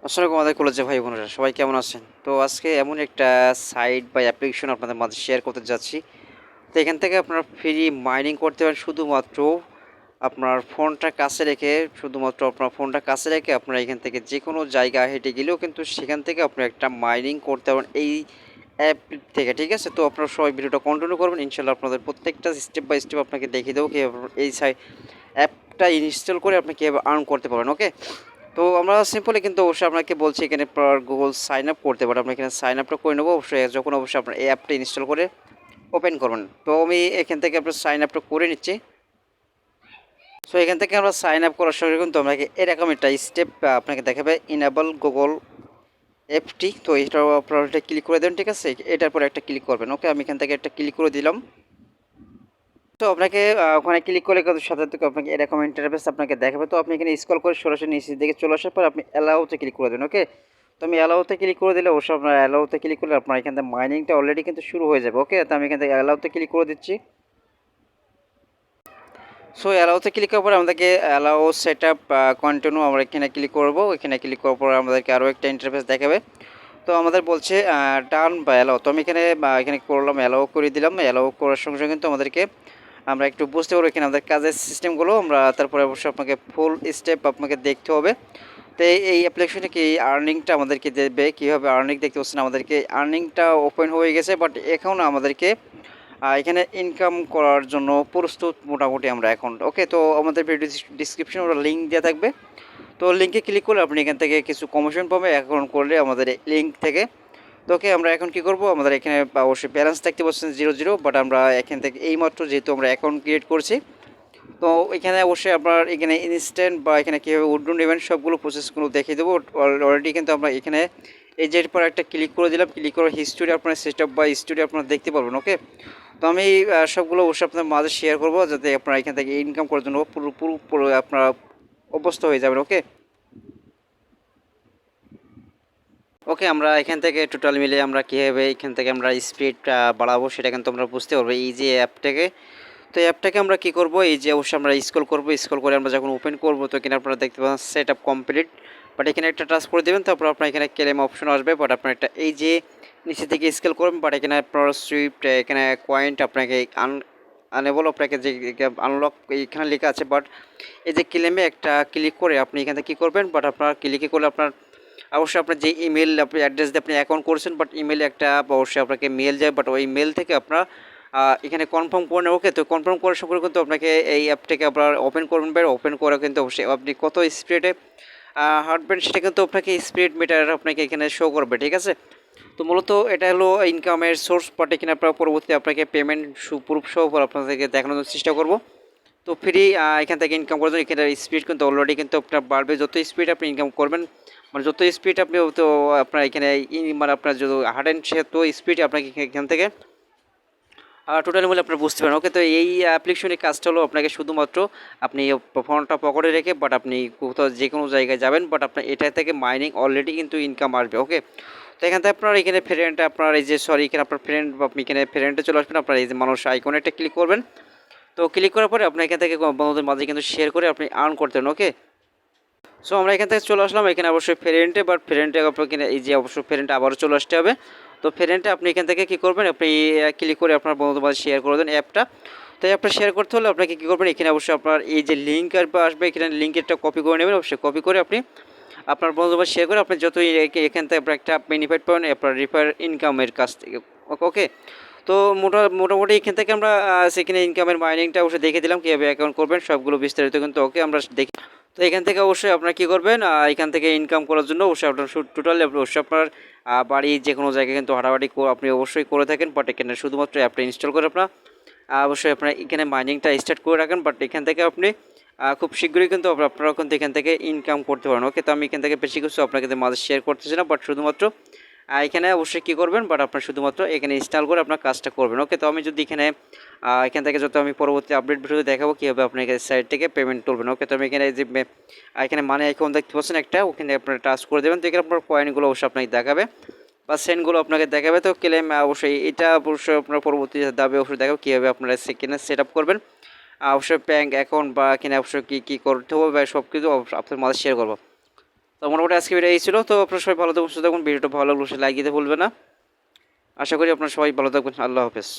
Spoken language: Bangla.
আসসালামু আলাইকুম কলেজে ভাই বোনেরা সবাই কেমন আছেন? তো আজকে এমন একটা সাইট বা অ্যাপ্লিকেশন আপনাদের মাঝে শেয়ার করতে যাচ্ছি। তো এখান থেকে আপনারা ফ্রি মাইনিং করতে পারেন শুধুমাত্র আপনার ফোনটা কাছে রেখে, শুধুমাত্র আপনার ফোনটা কাছে রেখে আপনারা এখান থেকে যেকোনো জায়গায় হেঁটে গেলেও কিন্তু সেখান থেকে আপনারা একটা মাইনিং করতে পারবেন এই অ্যাপ থেকে, ঠিক আছে? তো আপনারা সবাই ভিডিওটা কন্টিনিউ করবেন। ইনশাআল্লাহ আপনাদের প্রত্যেকটা স্টেপ বাই স্টেপ আপনাকে দেখিয়ে দেবো কিভাবে এই অ্যাপটা ইনস্টল করে আপনি কীভাবে আর্ন করতে পারবেন, ওকে? তো আমরা সিম্পলি কিন্তু অবশ্যই আপনাকে বলছি এখানে গুগল সাইন আপ করতে পারেন। আমরা এখানে সাইন আপটা করে নেবো অবশ্যই যখন অবশ্যই আপনার এই অ্যাপটা ইনস্টল করে ওপেন করবেন। তো আমি এখান থেকে আপনার সাইন আপটা করে নিচ্ছি। সো এখান থেকে আমরা সাইন আপ করার সঙ্গে কিন্তু আপনাকে এরকম একটা স্টেপ আপনাকে দেখাবে ইনেবল গুগল অ্যাপটি। তো এটাও আপনারা এটা ক্লিক করে দেবেন, ঠিক আছে? এটার পরে একটা ক্লিক করবেন, ওকে? আমি এখান থেকে একটা ক্লিক করে দিলাম। তো আপনাকে ওখানে ক্লিক করলে কিন্তু সাথে সাথে আপনাকে এরকম ইন্টারফেস আপনাকে দেখাবে। তো আপনি এখানে স্ক্রল করে সরাসরি নিচের দিকে চলে আসার পর আপনি অ্যালাউতে ক্লিক করে দেবেন, ওকে? তো আমি অ্যালাউতে ক্লিক করে দিলে অবশ্যই আপনার অ্যালাউতে ক্লিক করলে আপনার এখান থেকে মাইনিংটা অলরেডি কিন্তু শুরু হয়ে যাবে, ওকে? তো আমি এখান থেকে অ্যালাউতে ক্লিক করে দিচ্ছি। সো অ্যালাউতে ক্লিক করার পর আমাদেরকে অ্যালাউ সেট আপ কন্টিনিউ আমরা এখানে ক্লিক করব। এখানে ক্লিক করার পর আমাদেরকে আরও একটা ইন্টারফেস দেখাবে। তো আমাদের বলছে ডান বা অ্যালাউ। তো আমি এখানে করলাম, অ্যালাউ করে দিলাম। অ্যালাউ করার সঙ্গে সঙ্গে কিন্তু আমাদেরকে আমরা একটু বুঝতে পারবো এখানে আমাদের কাজের সিস্টেমগুলো। আমরা তারপরে অবশ্যই আপনাকে ফুল স্টেপ আপনাকে দেখতে হবে। তো এই অ্যাপ্লিকেশনে কি আর্নিংটা আমাদেরকে দেবে, কীভাবে আর্নিং দেখতে পাচ্ছেন? আমাদেরকে আর্নিংটা ওপেন হয়ে গেছে, বাট এখন আমাদেরকে এখানে ইনকাম করার জন্য প্রস্তুত মোটামুটি আমরা এখন, ওকে? তো আমাদের ভিডিও ডিসক্রিপশনে ওরা লিঙ্ক দেওয়া থাকবে। তো লিঙ্কে ক্লিক করলে আপনি এখান থেকে কিছু কমিশন পাবেন অ্যাকাউন্ট করলে আমাদের লিঙ্ক থেকে। তো ওকে, আমরা এখন কি করব? আমাদের এখানে অবশ্যই ব্যালেন্স দেখতে পাচ্ছেন 0 বাট আমরা এখান থেকে এইমাত্র যেহেতু আমরা অ্যাকাউন্ট ক্রিয়েট করছি, তো এখানে অবশ্যই আপনার এখানে ইনস্ট্যান্ট বা এখানে কীভাবে উইথড্র নেবেন সবগুলো প্রসেসগুলো দেখিয়ে দেবো। অলরেডি কিন্তু আমরা এখানে এই যে পর একটা ক্লিক করে দিলাম, ক্লিক করে হিস্টোরি আপনার সেট আপ বা হিস্টোরি আপনারা দেখতে পারবেন, ওকে? তো আমি সবগুলো অবশ্যই আপনার মাঝে শেয়ার করবো যাতে আপনারা এখান থেকে ইনকাম করার জন্য পুরো আপনারা অভ্যস্ত হয়ে যাবেন, ওকে? ওকে, আমরা এখান থেকে টোটাল মিলে আমরা কীভাবে এখান থেকে আমরা স্পিড বাড়াবো সেটা কিন্তু আমরা বুঝতে পারবো এই যে অ্যাপটাকে। তো অ্যাপটাকে আমরা কি করব, এই যে অবশ্যই আমরা স্ক্রল করব, স্ক্রল করে আমরা যখন ওপেন করব তো এখানে আপনারা দেখতে পাচ্ছেন সেট আপ কমপ্লিট। বাট এখানে একটা টাচ করে দেবেন, তারপর আপনার এখানে ক্লেম অপশন আসবে। বাট আপনার একটা এই যে নিচে থেকে স্ক্রল করবেন, বাট এখানে আপনার সুইফট এখানে কয়েন্ট আপনাকে আনেবল আপনাকে যে আনলক এখানে লেখা আছে। বাট এই যে ক্লেমে একটা ক্লিক করে আপনি এখান থেকে কী করবেন, বাট আপনার ক্লিকে করলে আপনার অবশ্যই আপনার যে ইমেল আপনি অ্যাড্রেস দিয়ে আপনি অ্যাকাউন্ট করেছেন, বাট ইমেলে একটা অবশ্যই আপনাকে মেল যায়। বাট ওই মেল থেকে আপনার এখানে কনফার্ম করে নেন, ওকে? তো কনফার্ম করার সঙ্গে কিন্তু আপনাকে এই অ্যাপটাকে আপনার ওপেন করবেন। ওপেন করে কিন্তু অবশ্যই আপনি কত স্পিডে হাঁটবেন সেটা কিন্তু আপনাকে স্পিড মিটার আপনাকে এখানে শো করবে, ঠিক আছে? তো মূলত এটা হলো ইনকামের সোর্স, বাট এখানে আপনার পরবর্তী আপনাকে পেমেন্ট প্রুফ সহ আপনাদেরকে দেখানোর চেষ্টা করব। তো ফ্রি এখান থেকে ইনকাম করার জন্য এখানে স্পিড কিন্তু অলরেডি কিন্তু আপনার বাড়বে। যত স্পিড আপনি ইনকাম করবেন, মানে যত স্পিড আপনি তো আপনার এখানে মানে আপনার যদি হাঁটেন সে তো স্পিড আপনাকে এখান থেকে টোটালি বলে আপনারা বুঝতে পারেন, ওকে? তো এই অ্যাপ্লিকেশনের কাজটা হলো আপনাকে শুধুমাত্র আপনি ফোনটা পকেটে রেখে বাট আপনি কোথাও যে কোনো জায়গায় যাবেন, বাট আপনার এটা থেকে মাইনিং অলরেডি কিন্তু ইনকাম আসবে, ওকে? তো এখান থেকে আপনার এখানে ফ্রেন্ড আপনার এই যে এখানে আপনার ফ্রেন্ড বা আপনি এখানে ফ্রেন্ডে চলে আসবেন, আপনার এই যে মানুষ আইকনে একটা ক্লিক করবেন। তো ক্লিক করার পরে আপনি এখান থেকে বন্ধুদের মাঝে কিন্তু শেয়ার করে আপনি আর্ন করতেন, ওকে? সো আমরা এখান থেকে চলে আসলাম এখানে অবশ্যই ফ্রেন্ডে, বাট ফ্রেন্ডে আপনার এই যে অবশ্যই ফ্রেন্ডে আবারও চলে আসতে হবে। তো ফ্রেন্ডে আপনি এখান থেকে কী করবেন, আপনি ক্লিক করে আপনার বন্ধুদের মাঝে শেয়ার করে দেন অ্যাপটা। তো অ্যাপটা শেয়ার করতে হলে আপনাকে কী করবেন, এখানে অবশ্যই আপনার এই যে লিঙ্ক আসবে, এখানে লিঙ্কেরটা কপি করে নেবেন। অবশ্যই কপি করে আপনি আপনার বন্ধুদের মাঝে শেয়ার করে আপনি যতই এখান থেকে আপনার একটা বেনিফিট পাবেন আপনার রিফার ইনকামের কাছ থেকে, ওকে? তো মোটামুটি এখান থেকে আমরা সেখানে ইনকামের মাইনিংটা অবশ্যই দেখে দিলাম কীভাবে অ্যাকাউন্ট করবেন সবগুলো বিস্তারিত কিন্তু, ওকে? আমরা দেখি। তো এখান থেকে অবশ্যই আপনারা কী করবেন, এখান থেকে ইনকাম করার জন্য অবশ্যই আপনার টোটালি অবশ্যই আপনার বাড়ি যে কোনো জায়গায় কিন্তু হাঁটাহাঁটি আপনি অবশ্যই করে থাকেন, বাট এখানে শুধুমাত্র অ্যাপটা ইনস্টল করে আপনার অবশ্যই আপনার এখানে মাইনিংটা স্টার্ট করে রাখেন। বাট এখান থেকে আপনি খুব শীঘ্রই কিন্তু আপনারা কিন্তু এখান থেকে ইনকাম করতে পারেন, ওকে? তো আমি এখান থেকে বেশি কিছু আপনাকে মাঝে শেয়ার করতেছি না, বাট শুধুমাত্র এখানে অবশ্যই কী করবেন, বাট আপনার শুধুমাত্র এখানে ইনস্টল করে আপনার কাজটা করবেন, ওকে? তো আমি যদি এখান থেকে যত আমি পরবর্তী আপডেট ভিডিওতে দেখাবো কীভাবে আপনি সাইট থেকে পেমেন্ট তুলবেন, ওকে? তো আমি এখানে যে এখানে মানে অ্যাকাউন্ট দেখতে পাচ্ছেন একটা, ওখানে আপনারা টাচ করে দেবেন। তো এখানে আপনার কয়েনগুলো অবশ্যই আপনাকে দেখাবে বা সেন্টগুলো আপনাকে দেখাবে। তো ক্লেম অবশ্যই এটা অবশ্যই আপনার পরবর্তী দাবে অবশ্যই দেখাবে কীভাবে আপনারা সেখানে সেট আপ করবেন। অবশ্যই ব্যাঙ্ক অ্যাকাউন্ট বা এখানে অবশ্যই কী কী করতে হবে বা সব কিছু আপনার মাঝে শেয়ার করবো। তো মোটামুটি আজকে ভিডিও এই ছিল। তো আপনারা সবাই ভালো থাকুন, সুস্থ থাকুন। ভিডিওটা ভালো লাগলে অবশ্যই লাইক দিতে ভুলবেন না। আশা করি আপনারা সবাই ভালো থাকবেন। আল্লাহ হাফেজ।